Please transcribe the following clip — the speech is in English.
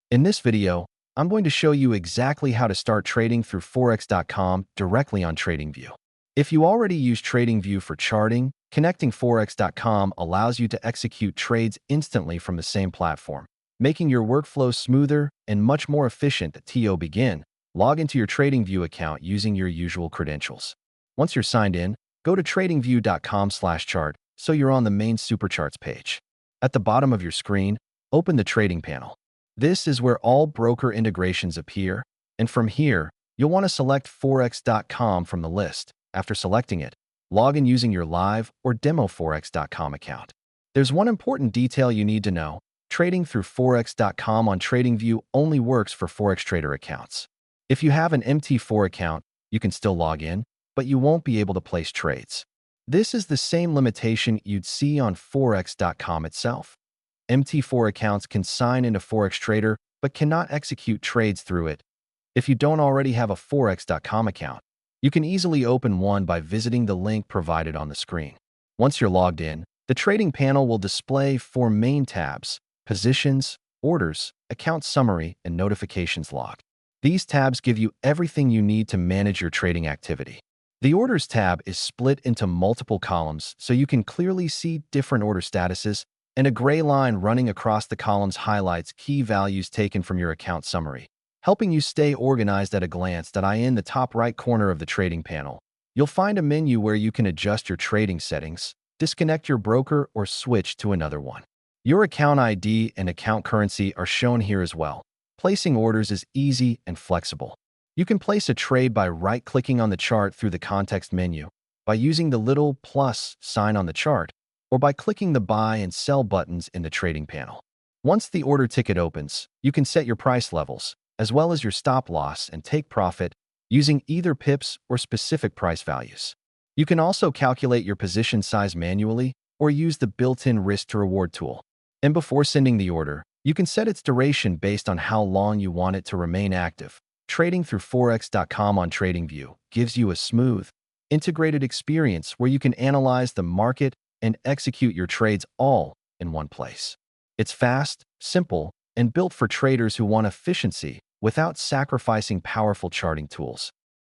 In this video, I'm going to show you exactly how to start trading through Forex.com directly on TradingView. If you already use TradingView for charting, connecting Forex.com allows you to execute trades instantly from the same platform, making your workflow smoother and much more efficient. To begin, log into your TradingView account using your usual credentials. Once you're signed in, go to tradingview.com/chart so you're on the main Supercharts page. At the bottom of your screen, open the trading panel. This is where all broker integrations appear, and from here, you'll want to select Forex.com from the list. After selecting it, log in using your live or demo Forex.com account. There's one important detail you need to know. Trading through Forex.com on TradingView only works for Forex trader accounts. If you have an MT4 account, you can still log in, but you won't be able to place trades. This is the same limitation you'd see on Forex.com itself. MT4 accounts can sign into Forex Trader but cannot execute trades through it. If you don't already have a Forex.com account, you can easily open one by visiting the link provided on the screen. Once you're logged in, the trading panel will display four main tabs: Positions, Orders, Account Summary, and Notifications Log. These tabs give you everything you need to manage your trading activity. The Orders tab is split into multiple columns so you can clearly see different order statuses, and a gray line running across the columns highlights key values taken from your account summary, helping you stay organized at a glance. In the top right corner of the trading panel, you'll find a menu where you can adjust your trading settings, disconnect your broker, or switch to another one. Your account ID and account currency are shown here as well. Placing orders is easy and flexible. You can place a trade by right-clicking on the chart through the context menu, by using the little plus sign on the chart, or by clicking the buy and sell buttons in the trading panel. Once the order ticket opens, you can set your price levels, as well as your stop loss and take profit, using either pips or specific price values. You can also calculate your position size manually or use the built-in risk-to-reward tool. And before sending the order, you can set its duration based on how long you want it to remain active. Trading through Forex.com on TradingView gives you a smooth, integrated experience where you can analyze the market and execute your trades all in one place. It's fast, simple, and built for traders who want efficiency without sacrificing powerful charting tools.